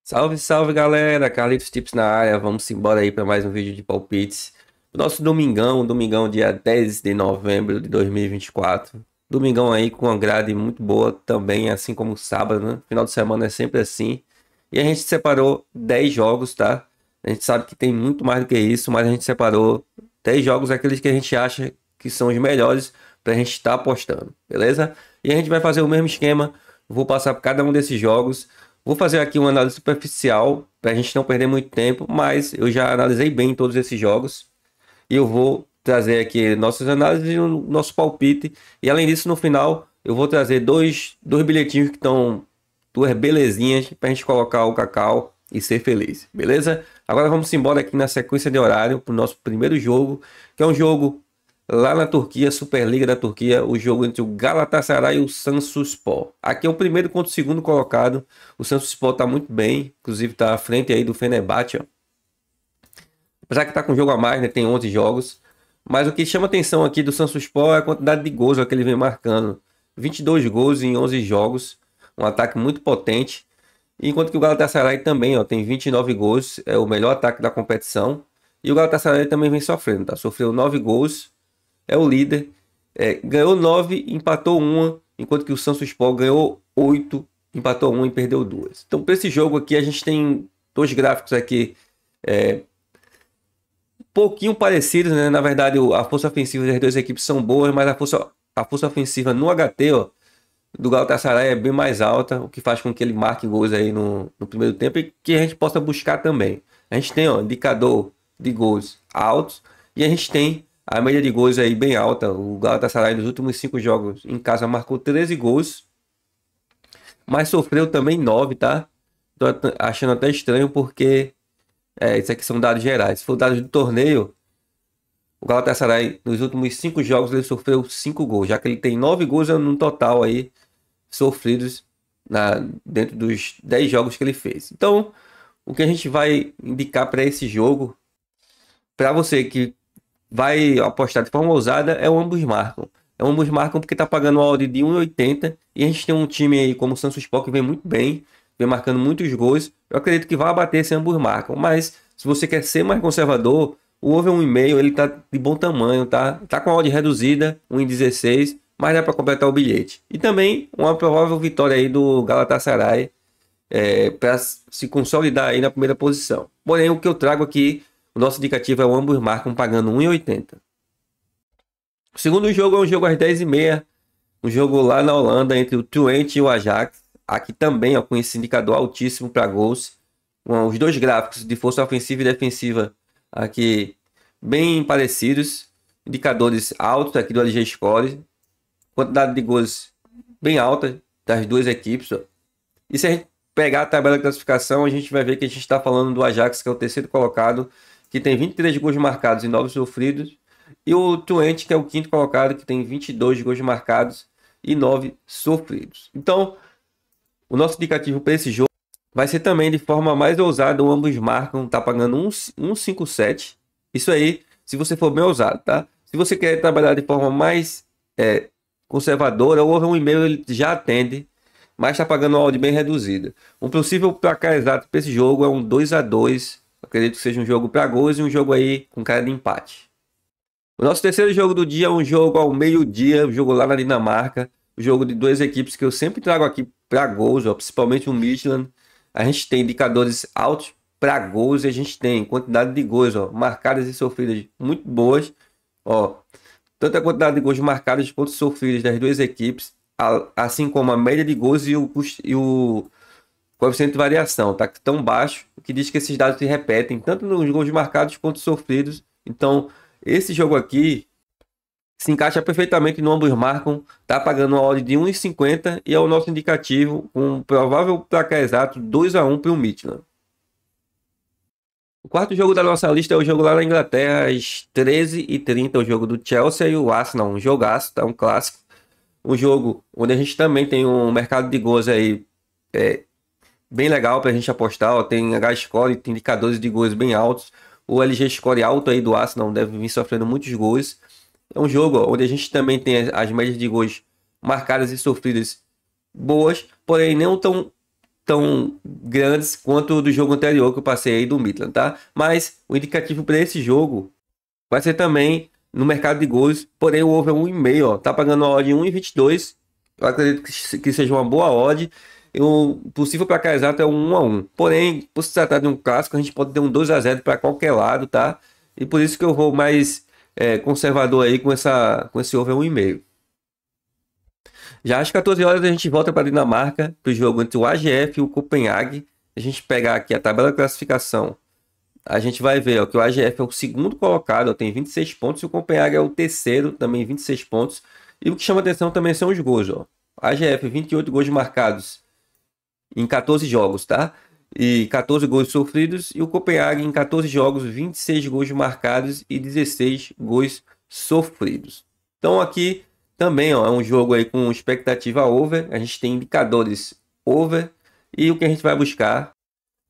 Salve, salve galera, Carlitos Tips na área, vamos embora aí para mais um vídeo de palpites. Nosso domingão dia 10 de novembro de 2024. Domingão aí com uma grade muito boa também, assim como o sábado, né? Final de semana é sempre assim. E a gente separou 10 jogos, tá? A gente sabe que tem muito mais do que isso, mas a gente separou 10 jogos, aqueles que a gente acha que são os melhores para a gente estar apostando, beleza? E a gente vai fazer o mesmo esquema, vou passar por cada um desses jogos. Vou fazer aqui uma análise superficial para a gente não perder muito tempo, mas eu já analisei bem todos esses jogos e eu vou trazer aqui nossas análises e o nosso palpite. E além disso, no final, eu vou trazer dois bilhetinhos que estão duas belezinhas para a gente colocar o cacau e ser feliz, beleza? Agora vamos embora aqui na sequência de horário para o nosso primeiro jogo, que é um jogo lá na Turquia, Superliga da Turquia, o jogo entre o Galatasaray e o Samsunspor. Aqui é o primeiro contra o segundo colocado. O Samsunspor está muito bem, inclusive está à frente aí do Fenerbahçe, ó. Apesar que está com um jogo a mais, né? Tem 11 jogos. Mas o que chama atenção aqui do Samsunspor é a quantidade de gols, ó, que ele vem marcando. 22 gols em 11 jogos, um ataque muito potente. Enquanto que o Galatasaray também, ó, tem 29 gols, é o melhor ataque da competição. E o Galatasaray também vem sofrendo, tá? Sofreu 9 gols. É o líder, ganhou 9, empatou 1, enquanto que o Samsunspor ganhou 8, empatou 1 e perdeu 2. Então, para esse jogo aqui, a gente tem dois gráficos aqui um pouquinho parecidos, né? Na verdade, a força ofensiva das duas equipes são boas, mas a força ofensiva no HT, ó, do Galatasaray é bem mais alta, o que faz com que ele marque gols aí no primeiro tempo e que a gente possa buscar também. A gente tem, ó, indicador de gols altos e a gente tem a média de gols aí bem alta. O Galatasaray nos últimos 5 jogos em casa marcou 13 gols, mas sofreu também 9, tá? Tô achando até estranho porque isso aqui são dados gerais. Se for dados do torneio, o Galatasaray nos últimos 5 jogos ele sofreu 5 gols, já que ele tem 9 gols no total aí sofridos dentro dos 10 jogos que ele fez. Então, o que a gente vai indicar para esse jogo, para você que vai apostar de forma ousada, é o ambos marcam. É o ambos marcam porque tá pagando uma odd de 1,80 e a gente tem um time aí como o Samsunspor que vem muito bem, vem marcando muitos gols. Eu acredito que vai bater esse ambos marcam, mas se você quer ser mais conservador, o over 1,5 ele tá de bom tamanho, tá? Tá com a odd reduzida, 1,16, mas dá para completar o bilhete. E também uma provável vitória aí do Galatasaray para se consolidar aí na primeira posição. Porém, o que eu trago aqui, o nosso indicativo é o ambos marcam pagando 1,80. O segundo jogo é um jogo às 10h30. Um jogo lá na Holanda entre o Twente e o Ajax. Aqui também, ó, com esse indicador altíssimo para gols. Os dois gráficos de força ofensiva e defensiva aqui bem parecidos. Indicadores altos aqui do LG Score. Quantidade de gols bem alta das duas equipes, ó. E se a gente pegar a tabela de classificação, a gente vai ver que a gente está falando do Ajax, que é o terceiro colocado, que tem 23 gols marcados e 9 sofridos. E o Twente, que é o quinto colocado, que tem 22 gols marcados e 9 sofridos. Então, o nosso indicativo para esse jogo vai ser também de forma mais ousada. Ambos marcam, tá pagando 1,57. Isso aí, se você for bem ousado, tá? Se você quer trabalhar de forma mais conservadora, o over 1,5 ele já atende, mas está pagando uma odd bem reduzida. Um possível placar exato para esse jogo é um 2-2. Acredito que seja um jogo para gols e um jogo aí com cara de empate. O nosso terceiro jogo do dia é um jogo ao meio-dia, um jogo lá na Dinamarca. Um jogo de duas equipes que eu sempre trago aqui para gols, ó, principalmente o Midtjylland. A gente tem indicadores altos para gols e a gente tem quantidade de gols, ó, marcadas e sofridas muito boas. Ó, tanto a quantidade de gols marcados quanto sofridos das duas equipes, assim como a média de gols e o coeficiente de variação, tá tão baixo, que diz que esses dados se repetem tanto nos gols marcados quanto sofridos. Então, esse jogo aqui se encaixa perfeitamente no ambos marcam, tá pagando uma odd de 1,50 e é o nosso indicativo com um provável placar exato 2-1 para o Midtjylland. O quarto jogo da nossa lista é o jogo lá na Inglaterra, às 13h30, o jogo do Chelsea e o Arsenal, um jogaço, tá? Um clássico. Um jogo onde a gente também tem um mercado de gols aí bem legal para a gente apostar, ó. Tem H-Score, tem indicadores de gols bem altos. O LG Score alto aí do Arsenal deve vir sofrendo muitos gols. É um jogo, ó, onde a gente também tem as médias de gols marcadas e sofridas boas, porém não tão tão grandes quanto o do jogo anterior que eu passei aí do Midland, tá? Mas o indicativo para esse jogo vai ser também no mercado de gols, porém o over é 1,5, ó. Tá pagando a odd 1,22. Eu acredito que seja uma boa odd. E o possível para cá exato é um 1-1. Porém, por se tratar de um clássico, a gente pode ter um 2-0 para qualquer lado, tá? E por isso que eu vou mais conservador aí com esse over 1,5. Já às 14 horas a gente volta para a Dinamarca, para o jogo entre o AGF e o Copenhague. A gente pegar aqui a tabela de classificação, a gente vai ver ó, que o AGF é o segundo colocado, ó, tem 26 pontos, e o Copenhague é o terceiro, também 26 pontos. E o que chama atenção também são os gols. Ó. AGF, 28 gols marcados em 14 jogos, tá? E 14 gols sofridos. E o Copenhague em 14 jogos, 26 gols marcados e 16 gols sofridos. Então aqui também ó, é um jogo aí com expectativa over. A gente tem indicadores over. E o que a gente vai buscar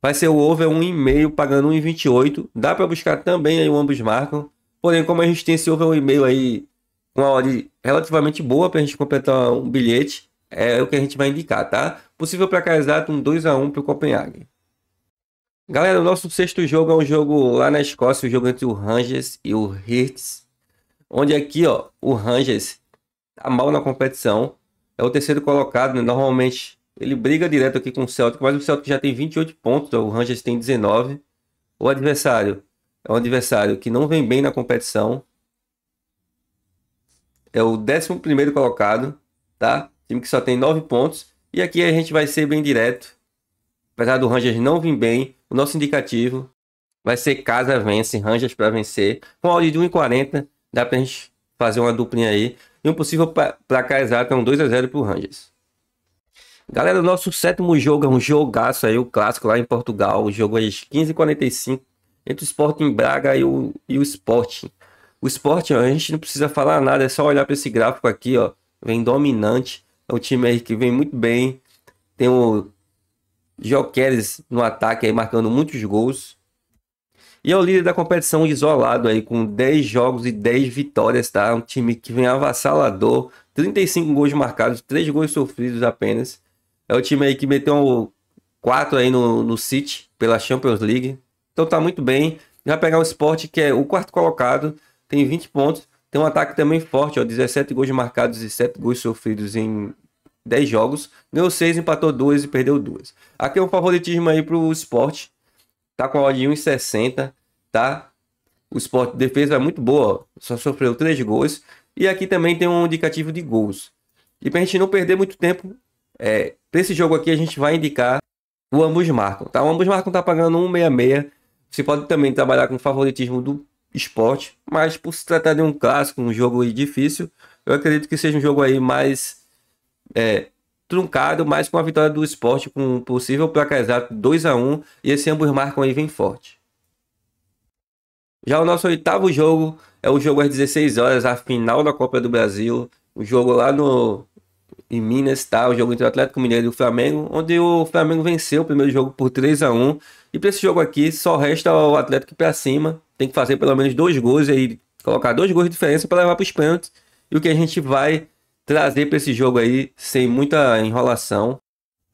vai ser o over 1,5 pagando 1,28. Dá para buscar também aí o ambos marcam. Porém, como a gente tem esse over 1,5 aí, uma odd relativamente boa para a gente completar um bilhete, é o que a gente vai indicar, tá? Possível para cá exato um 2-1 para o Copenhague. Galera, o nosso sexto jogo é um jogo lá na Escócia, o jogo entre o Rangers e o Hearts. Onde aqui, ó, o Rangers tá mal na competição. É o terceiro colocado, né? Normalmente ele briga direto aqui com o Celtic, mas o Celtic já tem 28 pontos, ó, o Rangers tem 19. O adversário é um adversário que não vem bem na competição. É o 11º colocado, tá? Time que só tem 9 pontos. E aqui a gente vai ser bem direto. Apesar do Rangers não vir bem, o nosso indicativo vai ser casa vence, Rangers para vencer. Com a odd de 1,40, dá pra gente fazer uma duplinha aí. E um possível placar exato é um 2-0 pro Rangers. Galera, o nosso sétimo jogo é um jogaço aí, o clássico lá em Portugal. O jogo é às 15h45 entre o Sporting Braga e o Sporting. O Sporting, ó, a gente não precisa falar nada, é só olhar para esse gráfico aqui, ó. Vem dominante. É um time aí que vem muito bem. Tem o Gyökeres no ataque aí, marcando muitos gols. E é o líder da competição isolado aí, com 10 jogos e 10 vitórias, tá? Um time que vem avassalador. 35 gols marcados, 3 gols sofridos apenas. É o time aí que meteu 4 aí no City, pela Champions League. Então tá muito bem. Vai pegar o Sport, que é o quarto colocado. Tem 20 pontos. Tem um ataque também forte, ó, 17 gols marcados e 7 gols sofridos em 10 jogos. Ganhou 6, empatou 2 e perdeu 2. Aqui é um favoritismo aí pro Sport. Tá com a odd de 1,60, tá? O Sport defesa é muito boa, ó. Só sofreu 3 gols. E aqui também tem um indicativo de gols. E pra gente não perder muito tempo, pra esse jogo aqui a gente vai indicar o ambos marcam, tá? O ambos marcam tá pagando 1,66. Você pode também trabalhar com o favoritismo do Sport, mas por se tratar de um clássico, um jogo difícil, eu acredito que seja um jogo aí mais truncado, mas com a vitória do Sport, com um possível placar exato 2-1, e esse ambos marcam aí vem forte. Já o nosso oitavo jogo é o jogo às 16 horas, a final da Copa do Brasil, o jogo lá em Minas, tá? O jogo entre o Atlético Mineiro e o Flamengo, onde o Flamengo venceu o primeiro jogo por 3-1. E para esse jogo aqui, só resta o Atlético ir para cima. Tem que fazer pelo menos 2 gols aí, colocar 2 gols de diferença para levar para os pênaltis. E o que a gente vai trazer para esse jogo aí, sem muita enrolação,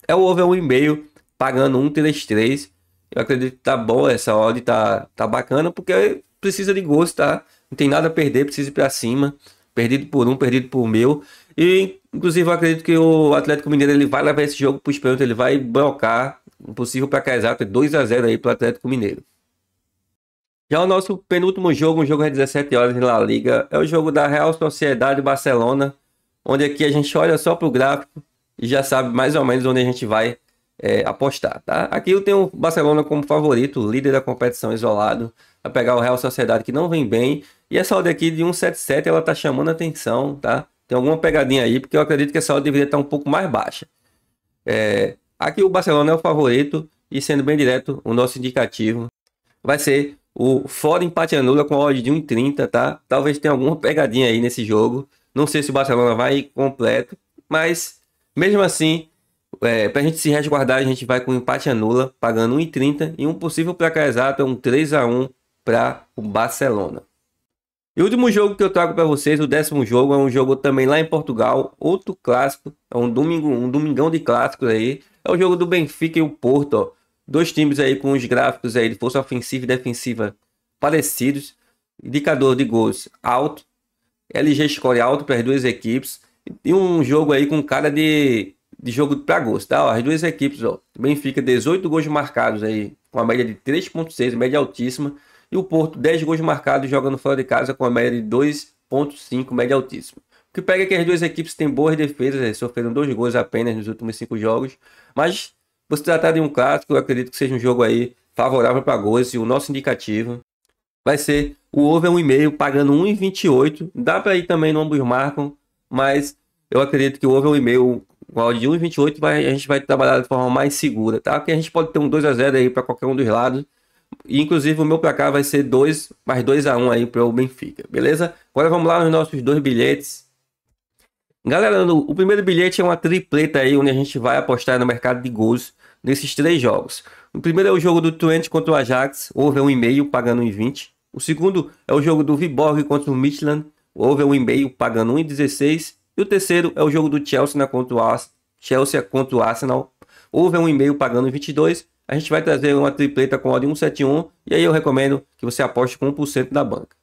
é o over 1,5, pagando 1,33. Eu acredito que tá bom, essa odd tá bacana, porque precisa de gols, tá? Não tem nada a perder, precisa ir para cima. Perdido por um, perdido por mil. E, inclusive, eu acredito que o Atlético Mineiro ele vai levar esse jogo para os pênaltis. Ele vai blocar. O possível para cá exato é 2-0 aí para o Atlético Mineiro. Já o nosso penúltimo jogo, um jogo às 17 horas em La Liga, é o jogo da Real Sociedade Barcelona. Onde aqui a gente olha só para o gráfico e já sabe mais ou menos onde a gente vai apostar, tá? Aqui eu tenho o Barcelona como favorito, líder da competição isolado. Vai pegar o Real Sociedade que não vem bem. E essa odd aqui de 1,77 ela tá chamando a atenção, tá? Tem alguma pegadinha aí, porque eu acredito que essa odd deveria estar um pouco mais baixa. Aqui o Barcelona é o favorito e sendo bem direto, o nosso indicativo vai ser o fora empate anula com a odd de 1,30, tá? Talvez tenha alguma pegadinha aí nesse jogo. Não sei se o Barcelona vai completo, mas mesmo assim, pra gente se resguardar, a gente vai com empate anula, pagando 1,30 e um possível placar exato é um 3-1 para o Barcelona. E o último jogo que eu trago para vocês, o 10º jogo, é um jogo também lá em Portugal, outro clássico, é um domingo, um domingão de clássicos aí. É o jogo do Benfica e o Porto, ó. Dois times aí com os gráficos aí de força ofensiva e defensiva parecidos, indicador de gols alto, LG score alto para as duas equipes e um jogo aí com cara de jogo para gols, tá? Ó, as duas equipes, ó, Benfica 18 gols marcados aí, com a média de 3,6, média altíssima. E o Porto, 10 gols marcados jogando fora de casa com a média de 2,5, média altíssima. O que pega é que as duas equipes têm boas defesas, sofreram 2 gols apenas nos últimos 5 jogos. Mas, por se tratar de um clássico, eu acredito que seja um jogo aí favorável para gols. E o nosso indicativo vai ser o over 1,5 pagando 1,28. Dá para ir também no ambos marcam, mas eu acredito que o over 1,5, com a odd de 1,28, a gente vai trabalhar de forma mais segura, tá? Porque a gente pode ter um 2-0 aí para qualquer um dos lados. E, inclusive o meu placar vai ser 2 mais 2-1 aí para o Benfica, beleza? Agora vamos lá nos nossos dois bilhetes. Galera, o primeiro bilhete é uma tripleta aí, onde a gente vai apostar no mercado de gols nesses 3 jogos. O primeiro é o jogo do Twente contra o Ajax, over 1,5 pagando 1,20. O segundo é o jogo do Viborg contra o Midtjylland, over 1,5 pagando 1,16. E o terceiro é o jogo do Chelsea contra o Arsenal, over 1,5 pagando 22. A gente vai trazer uma tripleta com odd 1,71 e aí eu recomendo que você aposte com 1% da banca.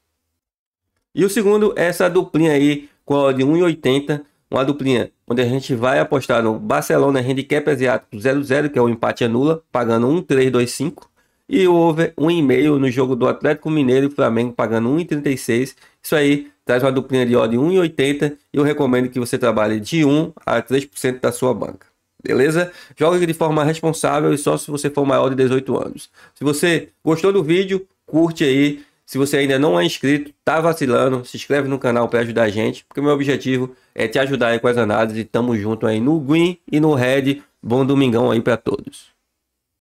E o segundo é essa duplinha aí com a odd 1,80, uma duplinha onde a gente vai apostar no Barcelona Handicap Asiático 0,0, que é o empate anula, pagando 1,325. E o over 1,5 no jogo do Atlético Mineiro e Flamengo, pagando 1,36. Isso aí traz uma duplinha de odd 1,80 e eu recomendo que você trabalhe de 1 a 3% da sua banca. Beleza? Jogue de forma responsável e só se você for maior de 18 anos. Se você gostou do vídeo, curte aí. Se você ainda não é inscrito, tá vacilando, se inscreve no canal para ajudar a gente, porque o meu objetivo é te ajudar aí com as análises. Tamo junto aí no Green e no Red. Bom domingão aí para todos.